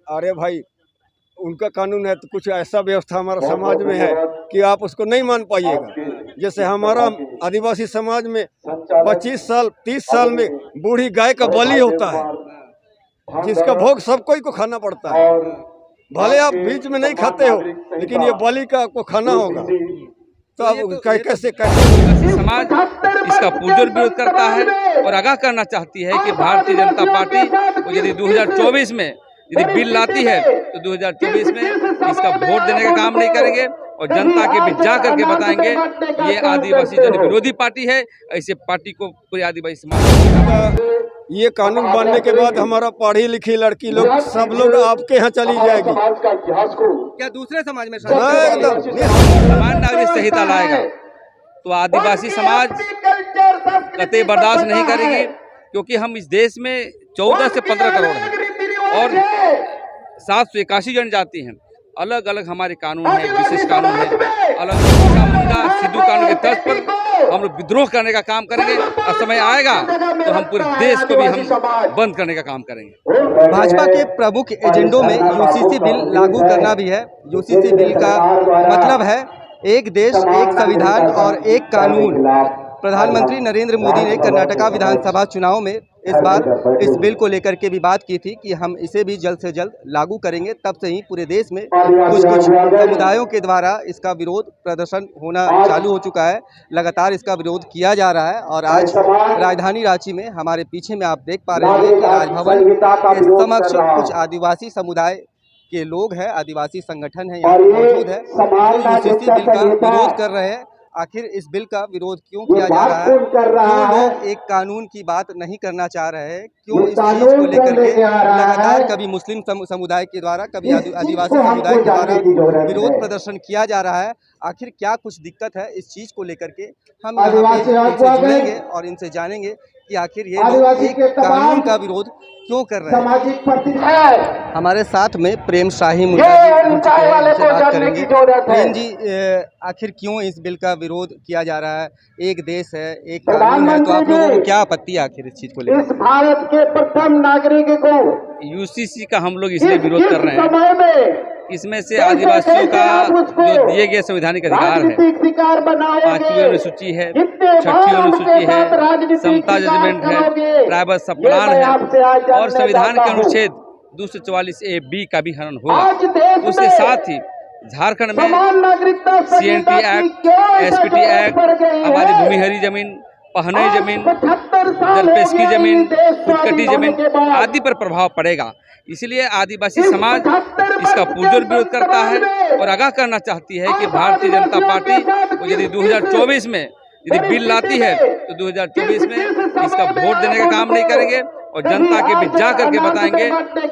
अरे भाई, उनका कानून है तो कुछ ऐसा व्यवस्था हमारा समाज में है कि आप उसको नहीं मान पाइएगा। जैसे हमारा आदिवासी समाज में 25 साल 30 साल में बूढ़ी गाय का बलि होता है, जिसका भोग सब कोई को खाना पड़ता है। भले आप बीच में नहीं खाते हो, लेकिन ये बलि का आपको खाना होगा। तो अब कैसे समाज इसका पुरजोर विरोध करता है और आगाह करना चाहती है कि भारतीय जनता पार्टी यदि 2024 में यदि बिल लाती है तो 2024 में इसका वोट देने का काम नहीं करेंगे और जनता के बीच जा करके बताएंगे ये आदिवासी जन विरोधी पार्टी है। ऐसे पार्टी को पूरे आदिवासी समाज ये कानून बनने के बाद हमारा पढ़ी लिखी लड़की लोग सब लोग आपके यहाँ चली जाएगी। क्या दूसरे समाज में समान नागरिक संहिता लाएगा तो आदिवासी समाज कतई बर्दाश्त नहीं करेगी, क्योंकि हम इस देश में 14 से 15 करोड़ हैं और 781 जनजाति हैं। अलग अलग हमारे कानून है, विशेष कानून है, अलग मुंडा सिद्धू कानून के तर्ज पर हम लोग विद्रोह करने का काम करेंगे और समय आएगा तो हम पूरे देश को भी हम बंद करने का काम करेंगे। भाजपा के प्रमुख एजेंडों में यूसीसी बिल लागू करना भी है। यूसीसी बिल का मतलब है एक देश एक संविधान और एक कानून। प्रधानमंत्री नरेंद्र मोदी ने कर्नाटका विधानसभा चुनाव में इस बार इस बिल को लेकर के भी बात की थी कि हम इसे भी जल्द से जल्द लागू करेंगे। तब से ही पूरे देश में कुछ समुदायों के द्वारा इसका विरोध प्रदर्शन होना चालू हो चुका है। लगातार इसका विरोध किया जा रहा है और आज राजधानी रांची में हमारे पीछे में आप देख पा रहे हैं कि राजभवन के समक्ष कुछ आदिवासी समुदाय के लोग हैं, आदिवासी संगठन है यहाँ मौजूद है, जो यूसीसी बिल का विरोध कर रहे हैं। आखिर इस बिल का विरोध क्यों किया जा रहा है, क्यों लोग एक कानून की बात नहीं करना चाह रहे हैं, क्यों इस चीज को लेकर के लगातार कभी मुस्लिम समुदाय के द्वारा कभी आदिवासी समुदाय के द्वारा विरोध प्रदर्शन किया जा रहा है। आखिर क्या कुछ दिक्कत है इस चीज को लेकर के हम यहाँ पे इनसे जुड़ेंगे और इनसे जानेंगे कि आखिर ये लोग एक कानून का विरोध क्यों कर रहे हैं। हमारे साथ में प्रेम शाही मुंडा जी उनसे बात करेंगे। प्रेम जी, आखिर क्यों इस बिल का विरोध किया जा रहा है? एक देश है, एक कानून है, तो आप लोगों को क्या आपत्ति है आखिर इस चीज को लेकर? इस भारत के प्रथम नागरिक को यूसीसी का हम लोग इसलिए विरोध कर रहे हैं, इसमें से आदिवासियों का जो दिए गए संवैधानिक अधिकार है, 5वीं अनुसूची है, 6वीं अनुसूची है, समता जजमेंट है, प्राइवेट सप्लान है और संविधान के अनुच्छेद 244A(b) का भी हनन होगा। उसके साथ ही झारखंड में CNT एक्ट, SPT एक्ट, आबादी भूमि हरी जमीन, पहनई जमीन, जलपेश की जमीन, खुदकटी जमीन आदि पर प्रभाव पड़ेगा। इसलिए आदिवासी समाज इसका पुरजोर विरोध करता है और आगाह करना चाहती है कि भारतीय जनता पार्टी यदि 2024 में यदि बिल लाती है तो 2024 में इसका वोट देने का काम नहीं करेंगे और जनता के बीच जा करके बताएंगे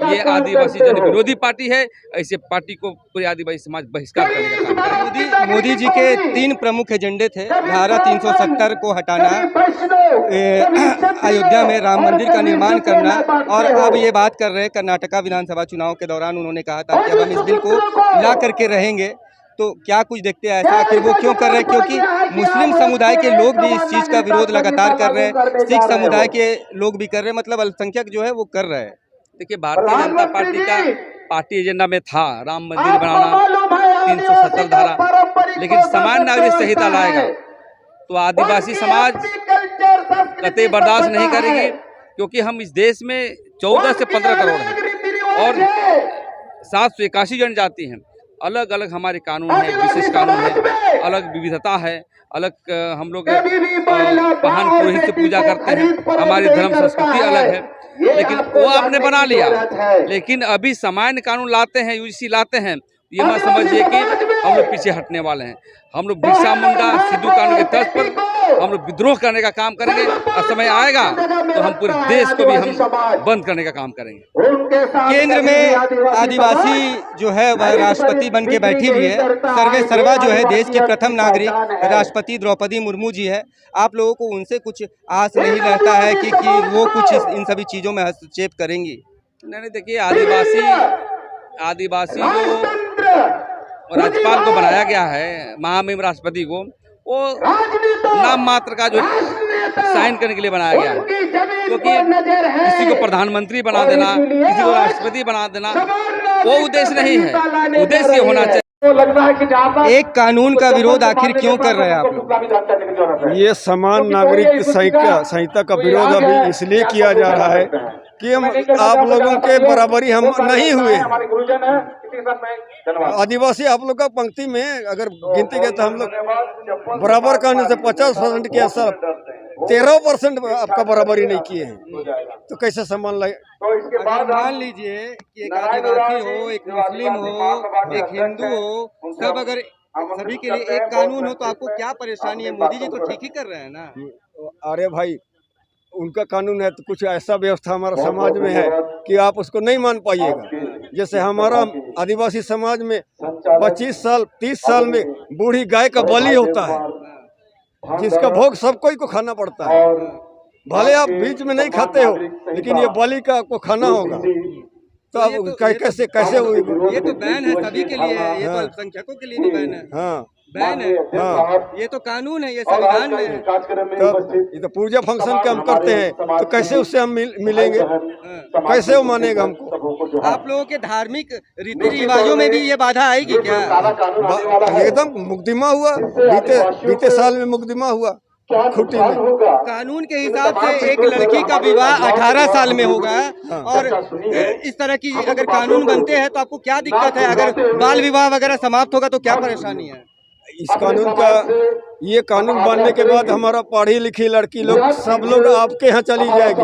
ये आदिवासी जन विरोधी पार्टी है। ऐसे पार्टी को पूरे आदिवासी समाज बहिष्कार करने का काम करेगा। मोदी जी के 3 प्रमुख एजेंडे थे। धारा 370 को हटाना, अयोध्या में राम मंदिर का निर्माण करना और अब ये बात कर रहे हैं कर्नाटका विधानसभा चुनाव के दौरान उन्होंने कहा था कि अब हम इस बिल को ला करके रहेंगे। तो क्या कुछ देखते हैं ऐसा, आखिर वो क्यों कर रहे हैं? क्योंकि मुस्लिम समुदाय के लोग भी इस चीज़ का विरोध लगातार कर रहे हैं, सिख समुदाय के लोग भी कर रहे हैं, मतलब अल्पसंख्यक जो है वो कर रहे हैं। देखिए, भारतीय जनता पार्टी का पार्टी एजेंडा में था राम मंदिर बनाना, 370 धारा, लेकिन समान नागरिक संहिता लाएगा तो आदिवासी समाज कतई बर्दाश्त नहीं करेगी, क्योंकि हम इस देश में 14 से 15 करोड़ हैं और 781 जनजाति हैं। अलग अलग हमारे कानून है, विशेष कानून है, अलग विविधता है, अलग हम लोग वाहन पुरोहित से पूजा करते हैं, हमारी धर्म संस्कृति अलग है, लेकिन वो आपने बना लिया। लेकिन अभी सामान्य कानून लाते हैं, यूजीसी लाते हैं, ये मत समझिए कि हम लोग पीछे हटने वाले हैं। हम लोग बिरसा मुंडा सिद्धू कानून के तर्ज पर हम लोग विद्रोह करने का काम करेंगे और समय आएगा तो हम पूरे देश को भी हम बंद करने का काम करेंगे। केंद्र में आदिवासी जो है वह राष्ट्रपति बन के बैठी हुई है। सर्वे सर्वा जो है देश के प्रथम नागरिक राष्ट्रपति द्रौपदी मुर्मू जी है। आप लोगों को उनसे कुछ आस नहीं रहता है कि वो कुछ इन सभी चीज़ों में हस्तक्षेप करेंगी? नहीं, देखिए, आदिवासी को राज्यपाल को बनाया गया है, महामहिम राष्ट्रपति को, वो नाम मात्र का जो साइन करने के लिए बनाया गया है, क्योंकि किसी को प्रधानमंत्री बना देना, किसी को राष्ट्रपति बना देना वो उद्देश्य नहीं है। उद्देश्य होना चाहिए एक कानून का विरोध आखिर क्यों कर रहे हैं आप लोग? ये समान नागरिक संहिता का विरोध अभी इसलिए किया जा रहा है कि हम आप लोगों के बराबरी हम नहीं हुए हैं। आदिवासी आप लोग का पंक्ति में अगर गिनती के तो हम लोग बराबर करने से 50% के असर 13% आपका बराबरी नहीं किए हैं, तो कैसे सम्मान लगे? अगर मान लीजिए कि एक आदिवासी हो, एक मुस्लिम हो, एक हिंदू हो, सब अगर सभी के लिए एक कानून हो तो आपको क्या परेशानी है? मोदी जी तो ठीक ही कर रहे हैं ना। अरे भाई, उनका कानून है तो कुछ ऐसा व्यवस्था हमारा समाज में है कि आप उसको नहीं मान पाइएगा। जैसे हमारा आदिवासी समाज में 25 साल 30 साल में बूढ़ी गाय का बलि होता है, जिसका भोग सबको ही को खाना पड़ता है। भले आप बीच में नहीं खाते हो, लेकिन ये बलि का आपको खाना होगा। तो अब कैसे कैसे ये तो बैन है सभी के लिए है, ये तो अल्पसंख्यकों के लिए भी बैन है। हाँ बैन है। हाँ, ये तो कानून है, ये संविधान में है। तो ये तो पूजा फंक्शन के हम करते हैं, तो कैसे उससे हम मिलेंगे? कैसे वो मानेगा हमको? आप लोगों के धार्मिक रीति रिवाजों में भी ये बाधा आएगी क्या? एकदम मुकदमा हुआ, बीते साल में मुकदमा हुआ खुटी में। कानून के हिसाब से एक लड़की का विवाह 18 साल में होगा, और इस तरह की अगर कानून बनते हैं तो आपको क्या दिक्कत है? अगर बाल विवाह वगैरह समाप्त होगा तो क्या परेशानी है? इस कानून का ये कानून बनने के बाद हमारा पढ़ी लिखी लड़की लोग सब लोग आपके यहाँ चली जाएगी।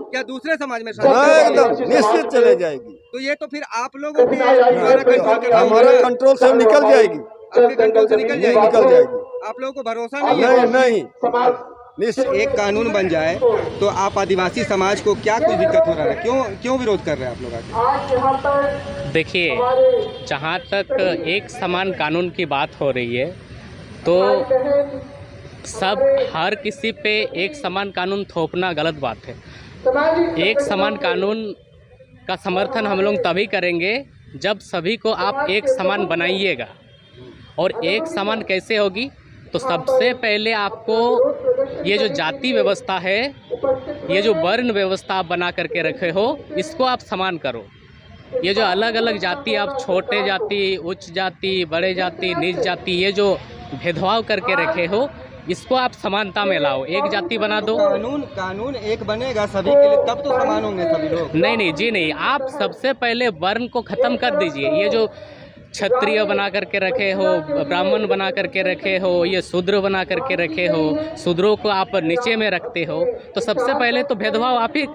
क्या दूसरे समाज में एकदम निश्चित चले जाएगी। तो ये तो फिर आप लोगों के हमारा कंट्रोल से निकल जाएगी। आपके कंट्रोल से निकल जाएगी। आप लोगों को भरोसा नहीं है? नहीं। एक कानून बन जाए तो आप आदिवासी समाज को क्या कुछ दिक्कत हो रहा है? क्यों विरोध कर रहे हैं आप लोग? देखिए, जहाँ तक एक समान कानून की बात हो रही है तो हर किसी पे एक समान कानून थोपना गलत बात है। एक समान कानून का समर्थन हम लोग तभी करेंगे जब सभी को आप एक समान बनाइएगा। और एक समान कैसे होगी? तो सबसे पहले आपको ये जो जाति व्यवस्था है, ये जो वर्ण व्यवस्था आप बना करके रखे हो, इसको आप समान करो। ये जो अलग अलग जाति, आप छोटे जाति, उच्च जाति, बड़े जाति, नीच जाति, ये जो भेदभाव करके रखे हो, इसको आप समानता में लाओ। एक जाति बना दो। कानून एक बनेगा सभी के लिए, तब तो समान होंगे सभी लोग। नहीं जी नहीं, आप सबसे पहले वर्ण को ख़त्म कर दीजिए। ये जो क्षत्रिय बना करके रखे हो, ब्राह्मण बना करके रखे हो, ये शूद्र बना करके रखे हो, शूद्रों को आप नीचे में रखते हो, तो सबसे पहले तो भेदभाव आप ही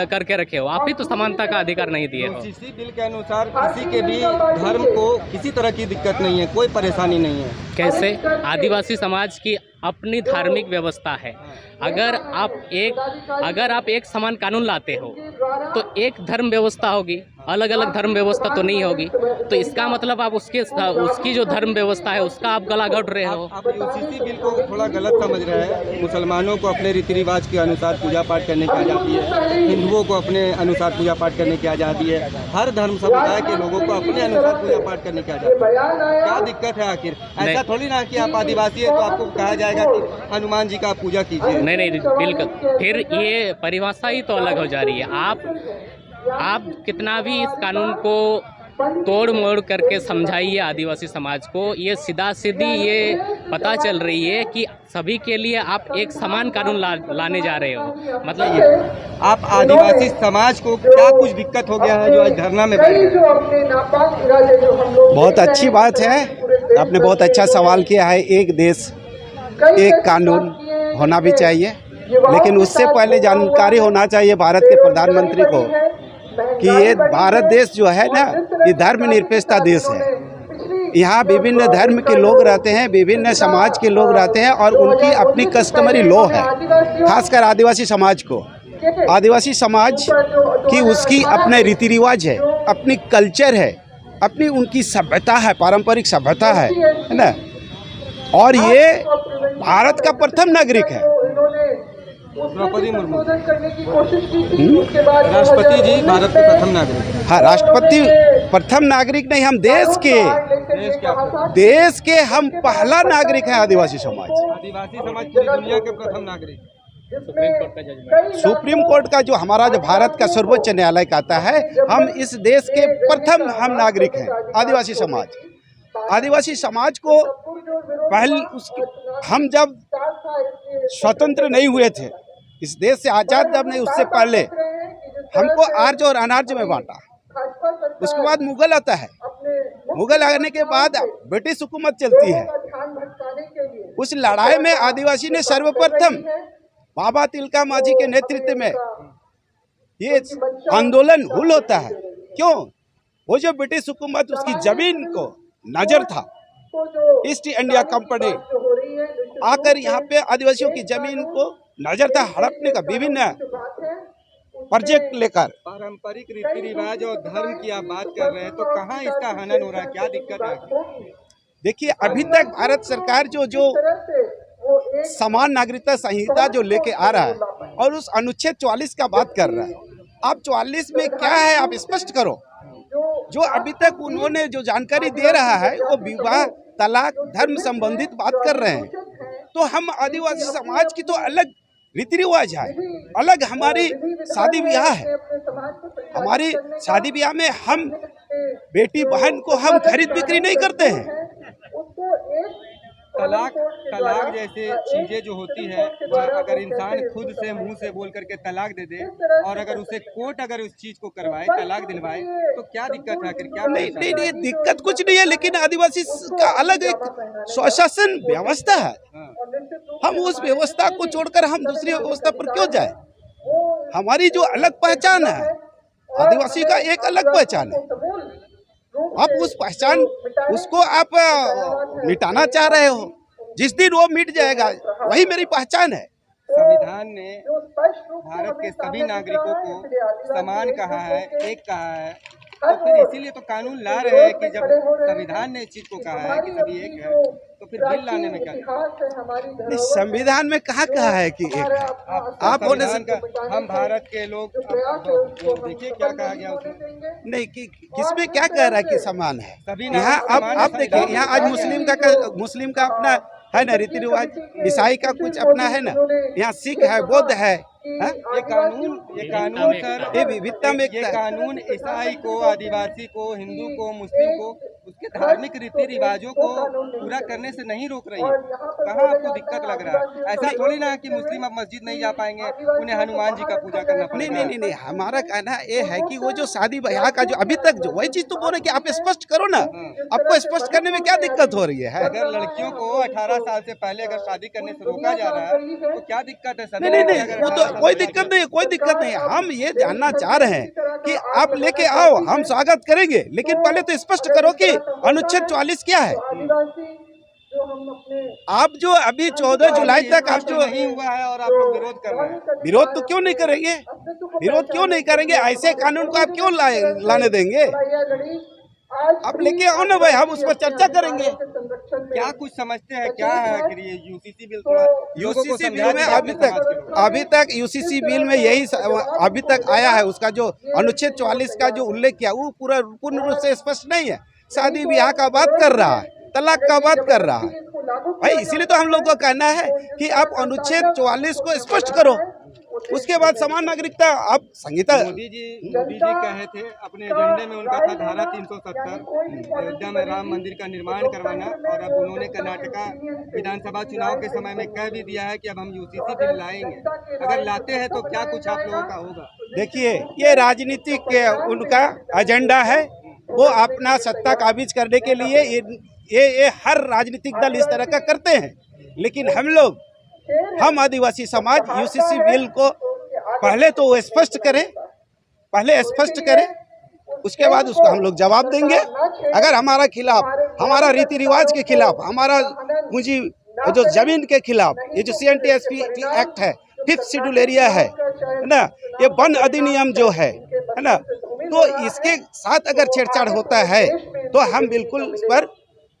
करके रखे हो। आप ही तो समानता का अधिकार नहीं दिए हो। यूसीसी बिल के अनुसार किसी के भी धर्म को किसी तरह की दिक्कत नहीं है, कोई परेशानी नहीं है। कैसे? आदिवासी समाज की अपनी धार्मिक व्यवस्था है। अगर आप एक समान कानून लाते हो तो एक धर्म व्यवस्था होगी, अलग अलग धर्म व्यवस्था तो नहीं होगी। तो इसका मतलब आप उसकी जो धर्म व्यवस्था है उसका आप गला घोट रहे हो। आप यूसीसी बिल को थोड़ा गलत समझ रहे हैं। मुसलमानों को अपने रीति रिवाज के अनुसार पूजा पाठ करने की आज़ादी है, हिंदुओं को अपने अनुसार पूजा पाठ करने की आज़ादी है, हर धर्म समुदाय के लोगों को अपने अनुसार पूजा पाठ करने की आज़ादी है। क्या दिक्कत है आखिर? ऐसा थोड़ी ना कि आप आदिवासी है तो आपको कहा जाएगा कि हनुमान जी का आप पूजा कीजिए। नहीं बिल्कुल, फिर ये परिभाषा ही तो अलग हो जा रही है। आप कितना भी इस कानून को तोड़ मोड़ करके समझाइए आदिवासी समाज को, ये सीधा सीधी ये पता चल रही है कि सभी के लिए आप एक समान कानून लाने जा रहे हो। मतलब ये आप आदिवासी समाज को क्या कुछ दिक्कत हो गया है जो आज धरना में बैठ गए? बहुत अच्छी बात है, आपने बहुत अच्छा सवाल किया है। एक देश एक कानून होना भी चाहिए, लेकिन उससे पहले जानकारी होना चाहिए भारत के प्रधानमंत्री को कि ये भारत देश जो है ना, ये धर्मनिरपेक्षता देश है। यहाँ विभिन्न धर्म के लोग रहते हैं, विभिन्न समाज के लोग रहते हैं, और उनकी अपनी कस्टमरी लॉ है। खासकर आदिवासी समाज को, आदिवासी समाज की उसकी अपने रीति रिवाज है, अपनी कल्चर है, अपनी उनकी सभ्यता है, पारंपरिक सभ्यता है ना। और ये भारत का प्रथम नागरिक है। द्रौपदी मुर्मू राष्ट्रपति जी भारत के प्रथम नागरिक। हाँ, राष्ट्रपति प्रथम नागरिक नहीं, हम देश के हम पहला नागरिक हैं। आदिवासी समाज पूरी दुनिया के प्रथम नागरिक। सुप्रीम कोर्ट का जजमेंट। सुप्रीम कोर्ट का जो हमारा जो भारत का सर्वोच्च न्यायालय कहता है, हम इस देश के प्रथम हम नागरिक हैं, आदिवासी समाज। आदिवासी समाज को पहले हम जब स्वतंत्र नहीं हुए थे, इस देश से आज़ाद जब नहीं, उससे पहले हमको आर्य और अनार्य में बांटा। उसके बाद मुगल आता है, मुगल आने के बाद ब्रिटिश हुकूमत चलती है। उस लड़ाई में आदिवासी ने सर्वप्रथम बाबा तिलका मांझी के नेतृत्व में ये आंदोलन हुल होता है। क्यों? वो जो ब्रिटिश हुकूमत, उसकी जमीन को नजर था, ईस्ट इंडिया कंपनी आकर यहाँ पे आदिवासियों की जमीन को नजर था हड़पने का, विभिन्न प्रोजेक्ट लेकर। पारंपरिक रीति रिवाज और धर्म की आप बात कर रहे हैं, तो कहाँ इसका हनन हो रहा है, क्या दिक्कत है? देखिए, अभी तक भारत सरकार जो समान नागरिकता संहिता जो लेके आ रहा है और उस अनुच्छेद 44 का बात कर रहा है, आप 44 में क्या है आप स्पष्ट करो। जो अभी तक उन्होंने जो जानकारी दे रहा है वो विवाह, तलाक, धर्म संबंधित बात कर रहे हैं। तो हम आदिवासी समाज की तो अलग रीति रिवाज है, अलग हमारी शादी ब्याह है। हमारी शादी ब्याह में हम बेटी बहन को हम खरीद बिक्री नहीं करते हैं। तलाक जैसे चीजें जो होती है, वह अगर इंसान खुद से मुंह से बोल करके तलाक दे दे और अगर उसे कोर्ट अगर उस चीज को करवाए, तलाक दिलवाए, तो क्या दिक्कत है? आखिर क्या? नहीं, दिक्कत कुछ नहीं है, लेकिन आदिवासी का अलग एक स्वशासन व्यवस्था है। हम उस व्यवस्था को छोड़कर हम दूसरी व्यवस्था पर क्यों जाए? हमारी जो अलग पहचान है, आदिवासी का एक अलग पहचान है। आप उस पहचान उसको आप मिटाना चाह रहे हो। जिस दिन वो मिट जाएगा वही मेरी पहचान है। संविधान ने भारत के सभी नागरिकों को समान कहा है, एक कहा है, तो फिर इसीलिए तो कानून ला रहे हैं कि जब संविधान ने इस चीज को कहा है कि सभी एक है, तो फिर बिल लाने में क्या? संविधान में कहाँ कहा है कि एक है? आप होने से हम भारत के लोग, देखिए क्या कहा गया उसमें। नहीं कि किसमें क्या कह रहा है कि समान है? यहाँ अब देखिए, यहाँ आज मुस्लिम का अपना है ना रीति रिवाज, ईसाई का कुछ अपना है ना, यहाँ सिख है, बौद्ध है। ये कानून सर, ये विविधता में ये कानून ईसाई को, आदिवासी को, हिंदू को, मुस्लिम को उसके धार्मिक रीति रिवाजों को पूरा करने से नहीं रोक रही है। कहाँ आपको दिक्कत लग रहा है? ऐसा थोड़ी ना कि मुस्लिम अब मस्जिद नहीं जा पाएंगे, उन्हें हनुमान जी का पूजा करना पड़ेगा। नहीं, हमारा कहना ये है कि वो जो शादी ब्याह का जो अभी तक जो वही चीज तो बोल रहे कि आप स्पष्ट करो ना। आपको स्पष्ट करने में क्या दिक्कत हो रही है? अगर लड़कियों को 18 साल से पहले अगर शादी करने से रोका जा रहा है तो क्या दिक्कत है? नहीं, वो तो कोई दिक्कत नहीं, कोई दिक्कत नहीं। हम ये जानना चाह रहे हैं कि आप लेके आओ, हम स्वागत करेंगे, लेकिन पहले तो स्पष्ट करो कि अनुच्छेद 44 क्या है। आप जो अभी 14 जुलाई तक आप जो नहीं हुआ है और आप लोग विरोध कर रहे हैं, विरोध तो क्यों नहीं करेंगे? विरोध क्यों नहीं करेंगे? ऐसे कानून को आप क्यों लाने देंगे? आप लेके आओ ना भाई, हम उस पर चर्चा करेंगे। क्या कुछ समझते हैं क्या है कि ये यूसीसी बिल? यूसीसी बिल में अभी तक यूसीसी बिल में यही अभी तक आया है, उसका जो अनुच्छेद 44 का जो उल्लेख किया वो पूर्ण रूप से स्पष्ट नहीं है। शादी ब्याह का बात कर रहा है, तलाक का बात कर रहा है भाई। इसीलिए तो हम लोग को कहना है कि आप अनुच्छेद 44 को स्पष्ट करो, उसके बाद समान नागरिकता। आप संहिता मोदी जी कहे थे अपने एजेंडे में, उनका था धारा 370 अयोध्या में राम मंदिर का निर्माण करवाना, और अब उन्होंने कर्नाटका विधानसभा चुनाव के समय में कह भी दिया है कि अब हम यूसीसी बिल लाएंगे। अगर लाते हैं तो क्या कुछ आप लोगों का होगा? देखिए, ये राजनीतिक उनका एजेंडा है, वो अपना सत्ता काबिज करने के लिए ये हर राजनीतिक दल इस तरह का करते हैं। लेकिन हम आदिवासी समाज यूसीसी बिल को पहले तो स्पष्ट करें, उसके बाद उसको हम लोग जवाब देंगे। अगर हमारा खिलाफ, हमारा रीति रिवाज के खिलाफ, हमारा पूंजी जो जमीन के खिलाफ, ये जो CNTSP एक्ट है, 5th शेड्यूल एरिया है ना, ये वन अधिनियम जो है ना, तो इसके साथ अगर छेड़छाड़ होता है तो हम बिल्कुल इस पर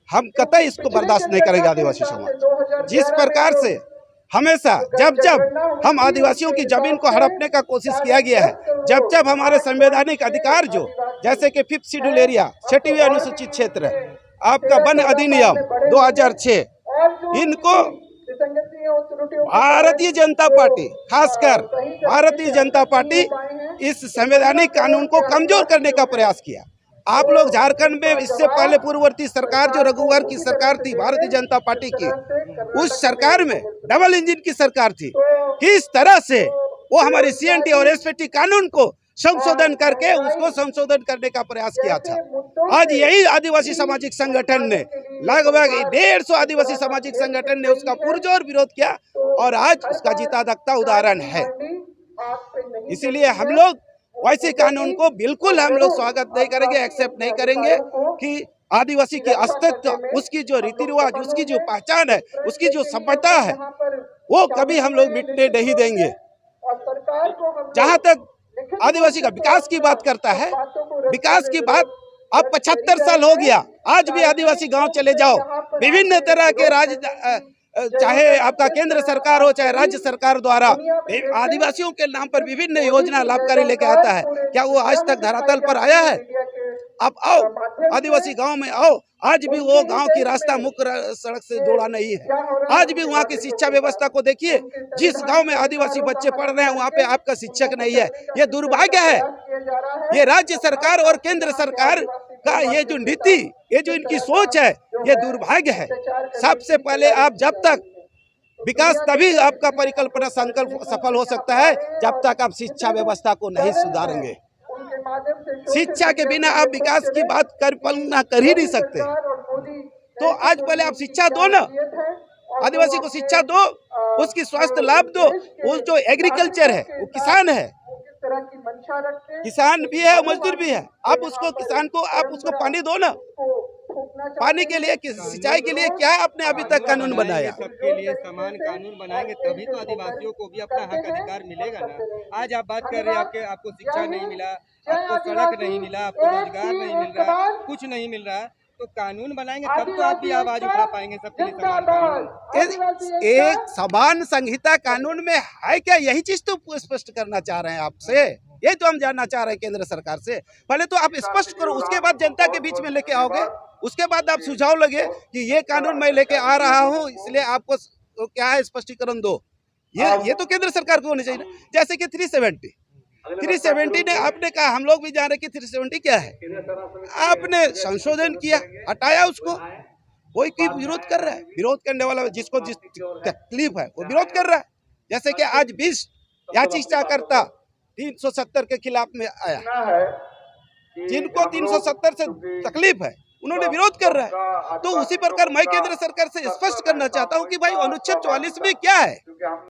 हम कतई इसको बर्दाश्त नहीं करेंगे। आदिवासी समाज जिस प्रकार से हमेशा जब हम आदिवासियों की जमीन को हड़पने का कोशिश किया गया है, जब हमारे संवैधानिक अधिकार जो जैसे कि 5th शेड्यूल एरिया, 6वीं अनुसूचित क्षेत्र, आपका वन अधिनियम 2006, इनको भारतीय जनता पार्टी, खासकर भारतीय जनता पार्टी इस संवैधानिक कानून को कमजोर करने का प्रयास किया। आप लोग झारखंड में इससे पहले पूर्ववर्ती सरकार जो रघुवर की सरकार थी भारतीय जनता पार्टी की, उस सरकार में डबल इंजन की सरकार थी। किस तरह से वो हमारे सीएनटी और एसपीटी कानून को संशोधन करके उसको संशोधन करने का प्रयास किया था। आज यही आदिवासी सामाजिक संगठन ने, लगभग 150 आदिवासी सामाजिक संगठन ने उसका पुरजोर विरोध किया और आज उसका जीता दख्ता उदाहरण है। इसीलिए हम लोग वैसे कानून को बिल्कुल हम लोग स्वागत नहीं करेंगे, एक्सेप्ट नहीं करेंगे कि आदिवासी की अस्तित्व, उसकी जो रीति रिवाज, उसकी जो पहचान है, उसकी जो सभ्यता है, वो कभी हम लोग मिटने नहीं देंगे। जहाँ तक आदिवासी का विकास की बात करता है, विकास की बात अब 75 साल हो गया, आज भी आदिवासी गांव चले जाओ, विभिन्न तरह के चाहे आपका केंद्र सरकार हो चाहे राज्य सरकार द्वारा आदिवासियों के नाम पर विभिन्न योजना लाभकारी लेके आता है। क्या वो आज तक धरातल पर आया है? आप आओ आदिवासी गांव में आओ, आज भी वो गांव की रास्ता मुख्य सड़क से जोड़ा नहीं है। आज भी वहाँ की शिक्षा व्यवस्था को देखिए, जिस गांव में आदिवासी बच्चे पढ़ रहे हैं वहाँ पे आपका शिक्षक नहीं है। ये दुर्भाग्य है। ये राज्य सरकार और केंद्र सरकार का ये जो नीति, ये जो इनकी सोच है, ये दुर्भाग्य है। सबसे पहले आप जब तक विकास, तभी आपका परिकल्पना संकल्प सफल हो सकता है जब तक आप शिक्षा व्यवस्था को नहीं सुधारेंगे। शिक्षा के बिना आप विकास की बात कल्पना कर ही नहीं सकते। तो आज पहले आप शिक्षा दो ना, आदिवासी को शिक्षा दो, उसकी स्वास्थ्य लाभ दो। वो जो एग्रीकल्चर है, वो किसान है, किसान भी है, मजदूर भी है। आप उसको, किसान को आप उसको पानी दो ना। पानी के लिए, सिंचाई के लिए क्या आपने अभी तक कानून बनाया? सबके लिए समान कानून बनाएंगे तभी तो आदिवासियों को भी अपना हक अधिकार मिलेगा ना। आज आप बात कर रहे हैं आपको शिक्षा नहीं मिला, आपको सड़क नहीं मिला, आपको रोजगार नहीं मिल रहा, कुछ नहीं मिल रहा, तो कानून बनाएंगे तब तो आप भी आवाज उठा पाएंगे सबके लिए समान कानून। एक समान संहिता कानून में है क्या? यही चीज तो स्पष्ट करना चाह रहे हैं आपसे, ये तो हम जानना चाह रहे हैं केंद्र सरकार से। पहले तो आप स्पष्ट करो, उसके बाद जनता के बीच में लेके आओगे, उसके बाद आप सुझाव लगे कि ये कानून मैं लेके आ रहा हूँ, इसलिए आपको क्या है स्पष्टीकरण दो। ये तो केंद्र सरकार को होना चाहिए। जैसे कि 370 ने आपने कहा, हम लोग भी जान रहे कि 370 क्या है, आपने संशोधन किया, हटाया उसको। कोई की विरोध कर रहा है, विरोध करने वाला जिसको जिस तकलीफ है वो विरोध कर रहा है। जैसे कि आज 20 याचिकाकर्ता 370 के खिलाफ में आया, जिनको 370 से तकलीफ है उन्होंने विरोध कर रहा है। तो उसी प्रकार मैं केंद्र सरकार से स्पष्ट करना चाहता हूं कि भाई अनुच्छेद 44 में क्या है।